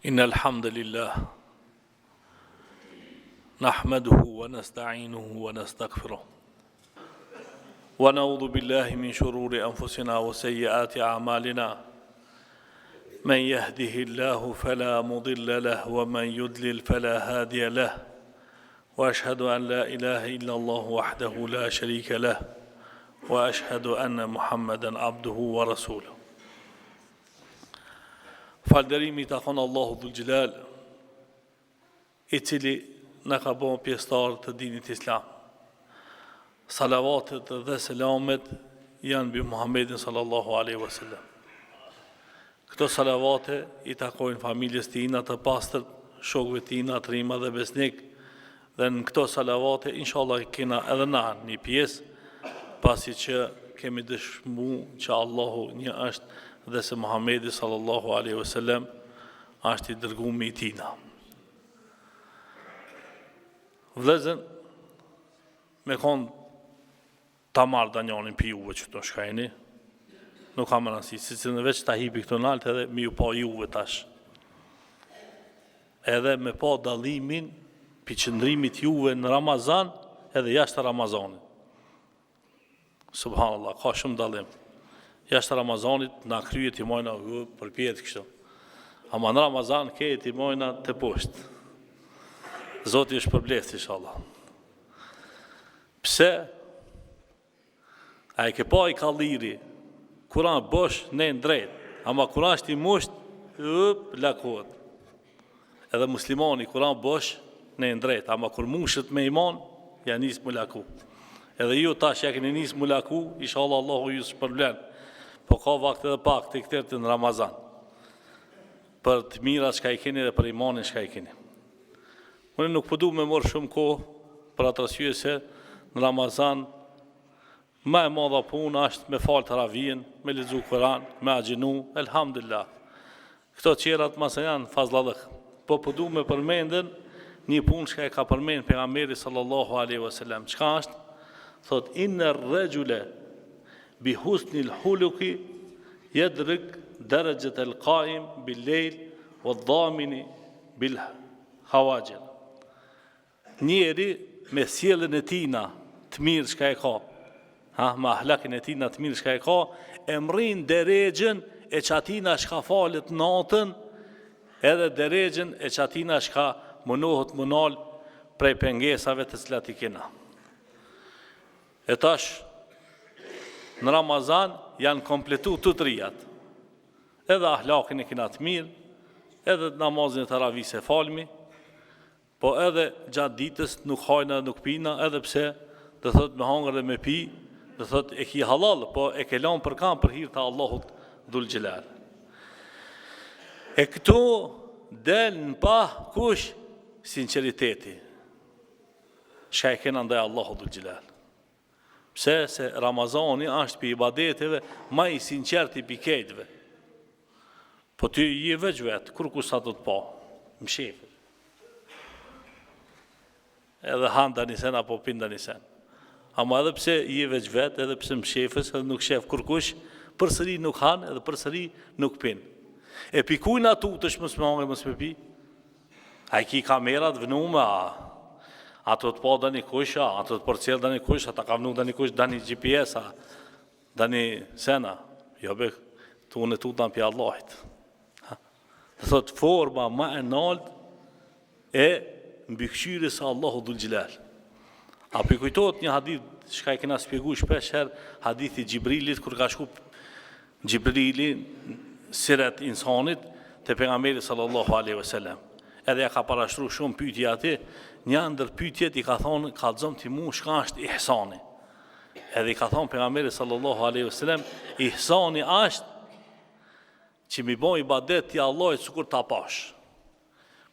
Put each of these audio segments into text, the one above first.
إن الحمد لله نحمده ونستعينه ونستغفره ونعوذ بالله من شرور أنفسنا وسيئات أعمالنا من يهده الله فلا مضل له ومن يضلل فلا هادي له وأشهد أن لا إله إلا الله وحده لا شريك له وأشهد أن محمدا عبده ورسوله. Falderimi të thonë Allahu Dhul Gjelal, I cili në ka bën pjesëtar të dinit islam. Salavatet dhe selamet janë mbi Muhammedin sallallahu alaihi wasallam. Këto salavate I takojnë familjes tina të pastër, shokëve tina, të rima dhe besnik, dhe në këto salavate, inshallah, kena edhe na një pjesë, pasi që kemi dëshmu që Allahu një është dhe se Muhammedi sallallahu alaihi wasallam është I dërguar I tina. Vëllezër, me konë ta marrë danjonin për juve që të shkajni, nuk kam rëndësi, si që në veç ta hipi këto naltë edhe mi ju pa juve tash. Edhe me pa dalimin për qëndrimit juve në Ramazan edhe jashtë Ramazanit. Subhanallah, ka shumë dalim. Jashtë Ramazanit na kryet I mojna për pjetë kështu. Ama në Ramazan kejt I mojna të poshtë. Zoti është përbleft, inshallah. Pse? A I ke pa I kalliri, kuran bosh ne në drejt, ama kuran është I musht, lakot. Edhe muslimani kuran bosh ne në drejt, ama kur mushët me iman, ja nisë më laku. Edhe ju tash ja keni nisë më laku, inshallah Allahu ju së përblen. Po ka vakt edhe pak të këtërtë në Ramazan, për të mira që ka I keni dhe për imanin që ka I keni. Unë nuk përdu me morë shumë kohë, për atë arsye se në Ramazan, ma e madha punë është me falë të ravijin, me lexu Kur'an, me agjinu, elhamdulillah. Këto qerat masë janë fazlalëk, po përdu me përmendën një punë që ka I ka përmendë pejgamberi sallallahu alaihi wasallam. Çka është? Thot, inna rregjule bi husnil huluki yadrik darajat al-qaim bil-lejl wad-dhamini bil-hawajil. Njeri me sjelljen e tina të mirë çka e ka, me ahlakin e tina të mirë çka e ka, e mrin derexhen e çatina çka falet natën, edhe derexhen e çatina çka munohet munal prej pengesave të cilat I kena. E tash në Ramazan janë kompletu të trijat. Edhe ahlakin e kena të mirë, edhe namazin e taravih e falmi, po edhe gjatë ditës nuk hajna nuk pina, edhe pse dhe thot me hangër dhe me pi, dhe thot e ki halal, po e ke lanë për kam për hirë të Allahut Dhul Gjelal. E këtu del në pa kush sinceriteti, shka e kena ndaj Allahut Dhul Gjelal. Pse se Ramazani është për ibadeteve ma I sinqerti për kejtve. Po ty je veç vetë, kur sa të pa, më shefë. Edhe handa një sen, apo pinda një sen. Ama edhe pse je veç vetë, edhe pse më shefës, edhe nuk shef kur kush, përsëri nuk han, edhe përsëri nuk pin. E pikujnë atu të shmës me hangë, mësë me pi. A I ki kamerat vënume, ato të pa dani kush, ato të përcjell dani kush, ata ka vënu dani kush, dani GPS, dani sena. Jo be, të unë të utan për Allahit. Dhe thot, forma ma e nalt e mbikëshyris Allahu Dhul Gjelal. A për kujtojt një hadith, shka I kena spjegu shpesh her, hadithi Gjibrilit, kur ka shku Gjibrili siret insanit, të pejgamberi sallallahu alaihi wasallam. Edhe ja ka parashtru shumë pyetje ati, një ndër pyetjet I ka thonë, kallëzom ti mu shka është ihsani. Edhe I ka thonë pejgamberi sallallahu alaihi wasallam, ihsani është që mi bën ibadet ti Allahit sikur ta pash.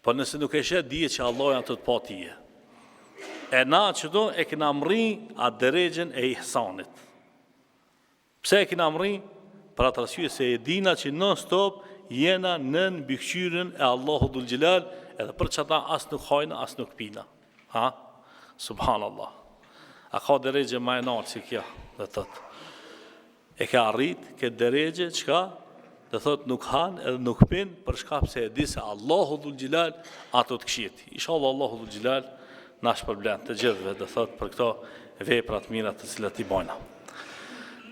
Po nëse nuk e shet, dije që Allah janë të pa tije. E na që do e kena mri atë derexhen e ihsanit. Pse e kena mri? Për atë arsye se e dina që non stop jena në mbikëqyrjen e Allahu Dhul Gjelal, edhe për çata as nuk hajna, as nuk pina. Subhanallah. A ka derexhe më e lartë se kjo, dhe thot. E ka arrit këtë derexhe çka dhe thot nuk han edhe nuk pin për shkak se e di se Allahu Dhul Xhelal ato të këshit. Inshallah Allahu Dhul Xhelal na shpërblen të gjithëve dhe thot për këto vepra të mira të cilat i bojna.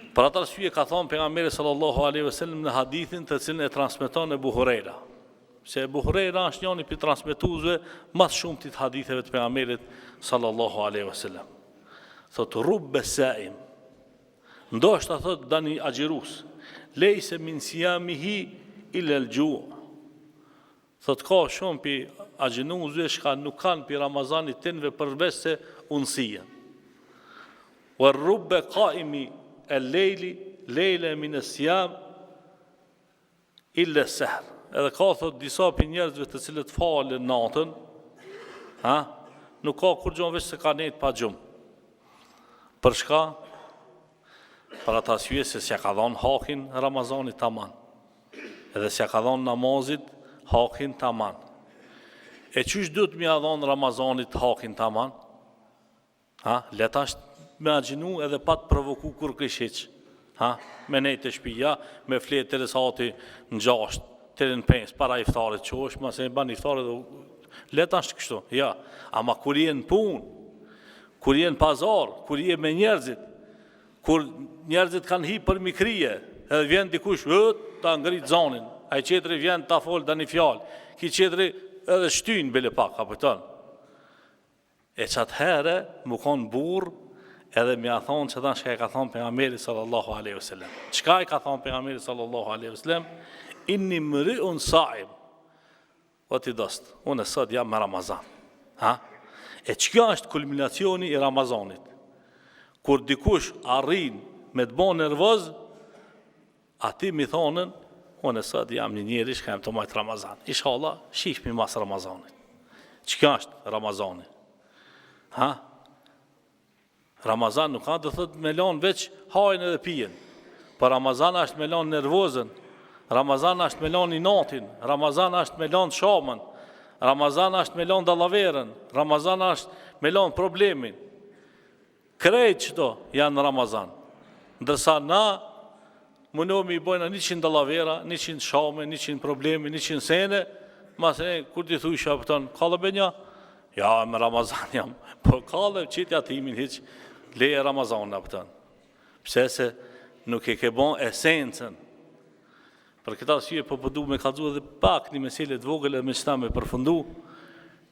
Për atë arsye ka thonë pejgamberi sallallahu alaihi wasallam në hadithin të cilin e transmeton Ebu Hurajra. Se Ebu Hurajra është njëri prej transmetuesve më të shumtit haditheve të pejgamberit sallallahu alaihi wasallam. Thot rubbe saim. Ndoshta thot dani agjirus. Lejse min siyamihi illa al-ju'. Thot ka shumë pi agjinuzve shka nuk kanë pi Ramazanit tinve përveç se unësia. Wa rubbe qaimi al-lejli lejle min as-siyam illa as-sahr. Edhe ka thot disa për njerëzve të cilët falen natën, nuk ka kur gjonë veç se ka nejt pa gjumë. Për shka? Për ata arsye se s'ja ka dhonë hakin Ramazanit taman. Edhe s'ja ka dhonë namazit hakin taman. E qysh duhet mi a dhonë Ramazanit hakin taman? Leta është me agjinu edhe pa të provoku kur këshiq. Me nejt e shpija, me fletë të resati në 6, të në 5, para iftarit qosh, ma se e ban iftarit dhe leta është kështu. Ja, ama kur je në punë, kur je në pazar, kur je me njerëzit, kur njerëzit kanë hi për mikrije, edhe vjen dikush, ta ngrit zonin, a i qetri vjen ta fol da një fjallë, ki qetri edhe shtyn bile pak, kapëton. E qatë herë, më konë burë, edhe mi a thonë që shka e ka thonë pejgamberi sallallahu alaihi wasallam. Çka e ka thonë pejgamberi sallallahu alaihi wasallam? Inni mri'un sa'im. O ti dost, unë sot jam me Ramazan. E çka është kulminacioni i Ramazanit? Kur dikush arrin me të bon nervoz, ati mi thonën, unë sot jam një njeri që jam të majtë Ramazan. Inshallah, shihmi mas Ramazanit. Çka është Ramazani? Ramazan nuk ka të thëtë me lanë veç hajnë edhe pijen. Për Ramazan është me lanë nervozën, Ramazan është me lanë i natin, Ramazan është me lanë shamën, Ramazan është me lanë dalaverën, Ramazan është me lanë problemin. Krejt qëto janë në Ramazan. Ndërsa na mundohemi i bojna 100 dalavera, 100 shame, 100 problemi, 100 sene, mas e kur ti thuj shapëton, ka dhe benja? Ja, me Ramazan jam, po ka dhe qitja timin hiq, leje Ramazan në pëtën. Pse se nuk e ke bon esencën. Për këta arsye po përdu me kalzu edhe pak një mesele të vogël e me qëta me përfundu.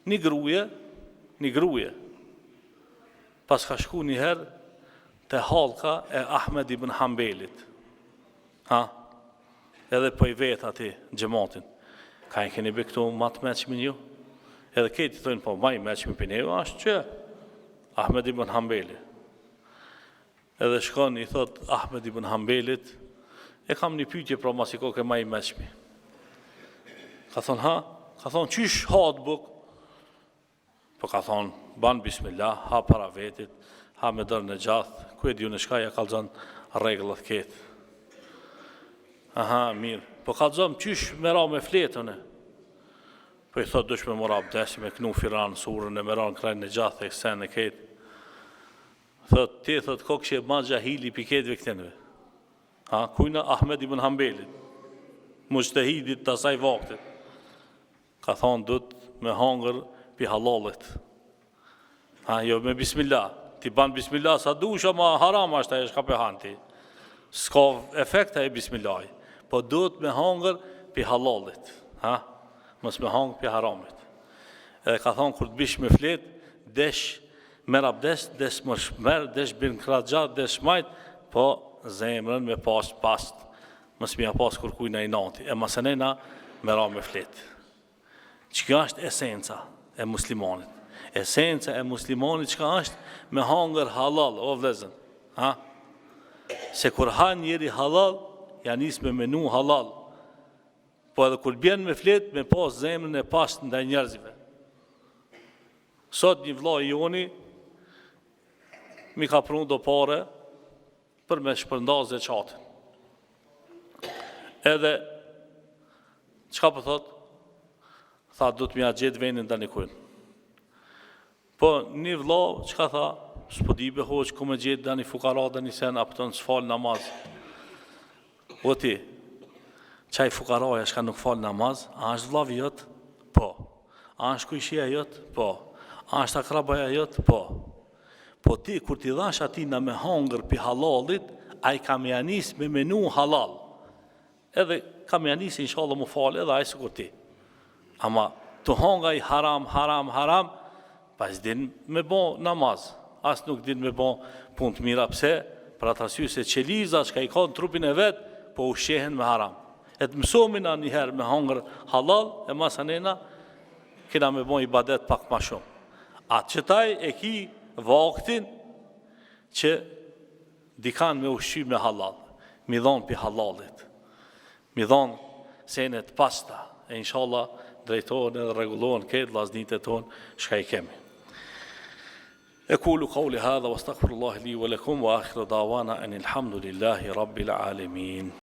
Një gruje, pas ka shku një herë të halka e Ahmed ibn Hanbelit. Edhe po i vetë ati gjematin. Ka e keni be këto matë meqmin ju? Edhe këti thojnë po maj meqmin për nejo, ashtë që Ahmed ibn Hanbelit. Edhe shkon i thot Ahmed ibn Hanbelit, e kam një pyetje pra mas i koke ma i meqmi. Ka thonë ka thonë qysh ha të buk? Po ka thonë, ban bismillah, ha para vetit, ha me dërë në gjath, ku e diu në shka ja kalzon reglët ketë. Mirë, po kalzon qysh me ra me fletën e. Po i thot dush me mora abdesi, me knu firan surën e me ra në krajnë në gjath e kësen e ketë. Thot, ti thot, ko kështë ma gjahili piketve këtenve. Kujna Ahmed ibn Hanbelit, mujtehidit të asaj vaktit. Ka thonë, dhët me hangër pi halalit. Jo me bismillah. Ti ban bismillah sa dusha, ma haram ashtë e shka pe hanti. Ska efekta e bismillah. Po dhët me hangër pi halalit. Mos me hangër pi haramit. Edhe ka thonë, kur të bish me flet, desh merë abdes, desh më shmerë, desh bin krajat, desh majt, po zemrën me pas past, mos mja pas kur kujna i nati, e masenena me ra me flet. Qëka është esenca e muslimanit? Esenca e muslimanit qëka është me hangër halal, o vlezën. Se kur ha njeri halal, janë isë me menu halal. Po edhe kur bjen me flet, me pas zemrën e past ndaj njerëzive. Sot një vlla i joni, mi ka prunu do pare, për me shpërnda zeqatin. Edhe, qka për thot? Tha, du të mja gjithë venin dhe një kujnë. Po, një vla, qka tha? S'po di be hoq, ku me gjithë dhe një fukara dhe një sen, apëton s'fal namaz. O ti, Qaj fukaraja shka nuk falë namaz, a është vllavi jot? Po. A është kujshia jot? Po. A është akrabaja jot? Po. Po ti, kur ti dhash atina me hangër pi halalit, a i kam janis me menu halal. Edhe kam janis, inshallah, mu falë, edhe a i sukur ti. Ama të hanga i haram, pas din me bo namaz. As nuk din me bo pun të mira, pse? Për atë arsye se qeliza që ka i ka në trupin e vetë, po ushqehen me haram. E të mësomina njëherë me hangër halal, e masanena, kina me bo ibadet pak ma shumë. Atë qëtaj e ki vaktin që dikan me ushqy me halal, mi dhonë pi halalit, mi dhonë senet pasta, e inshallah drejtohen edhe regulohen këtë laznit e tonë shka i kemi. أقول قولي هذا واستغفر الله لي ولكم وآخر دعوانا أن الحمد لله رب العالمين.